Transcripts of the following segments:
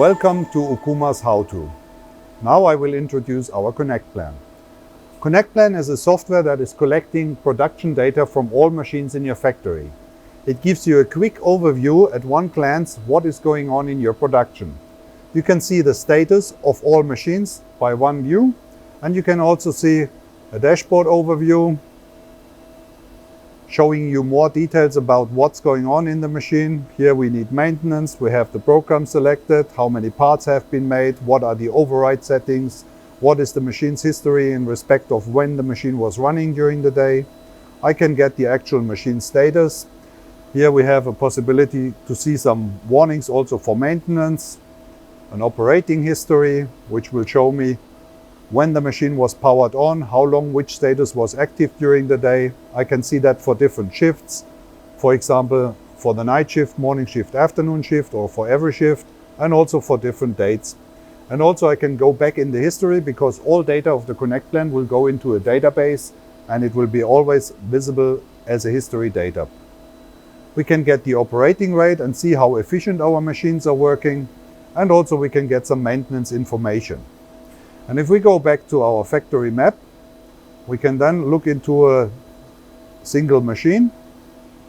Welcome to Okuma's How-To. Now I will introduce our Connectplan. Connectplan is a software that is collecting production data from all machines in your factory. It gives you a quick overview at one glance what is going on in your production. You can see the status of all machines by one view, and you can also see a dashboard overview showing you more details about what's going on in the machine. Here we need maintenance, we have the program selected, how many parts have been made, what are the override settings, what is the machine's history in respect of when the machine was running during the day. I can get the actual machine status. Here we have a possibility to see some warnings also for maintenance, an operating history, which will show me when the machine was powered on, how long which status was active during the day. I can see that for different shifts, for example, for the night shift, morning shift, afternoon shift, or for every shift, and also for different dates. And also I can go back in the history because all data of the Connectplan will go into a database and it will be always visible as a history data. We can get the operating rate and see how efficient our machines are working, and also we can get some maintenance information. And if we go back to our factory map, we can then look into a single machine.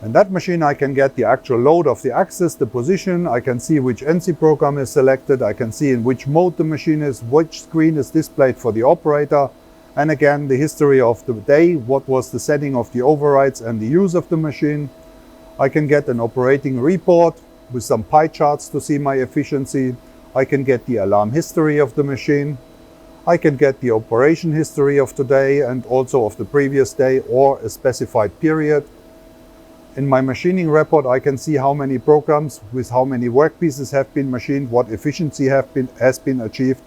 And that machine I can get the actual load of the axis, the position, I can see which NC program is selected, I can see in which mode the machine is, which screen is displayed for the operator, and again the history of the day, what was the setting of the overrides and the use of the machine. I can get an operating report with some pie charts to see my efficiency. I can get the alarm history of the machine. I can get the operation history of today and also of the previous day or a specified period. In my machining report, I can see how many programs with how many workpieces have been machined, what efficiency has been achieved,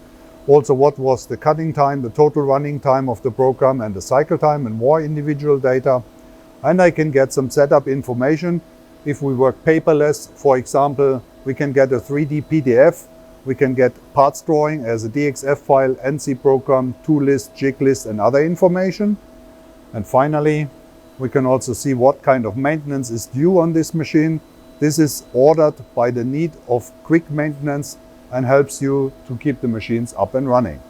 also what was the cutting time, the total running time of the program, and the cycle time, and more individual data. And I can get some setup information. If we work paperless, for example, we can get a 3D PDF. We can get parts drawing as a DXF file, NC program, tool list, jig list, and other information. And finally, we can also see what kind of maintenance is due on this machine. This is ordered by the need of quick maintenance and helps you to keep the machines up and running.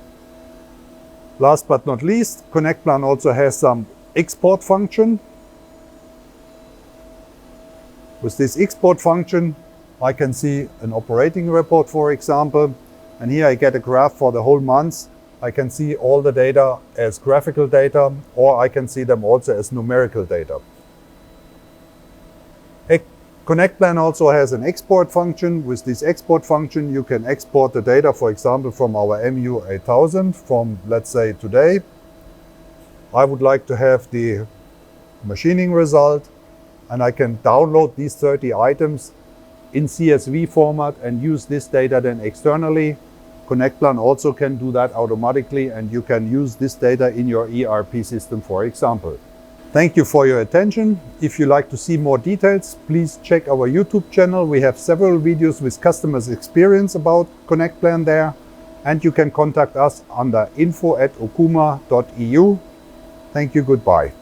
Last but not least, Connectplan also has some export function. With this export function, I can see an operating report, for example, and here I get a graph for the whole month. I can see all the data as graphical data, or I can see them also as numerical data. Connectplan also has an export function. With this export function, you can export the data, for example, from our MU8000 from, let's say, today. I would like to have the machining result, and I can download these 30 items in CSV format and use this data then externally. Connectplan also can do that automatically, and you can use this data in your ERP system, for example. Thank you for your attention. If you like to see more details, please check our YouTube channel. We have several videos with customers' experience about Connectplan there, and you can contact us under info@okuma.eu. Thank you, goodbye.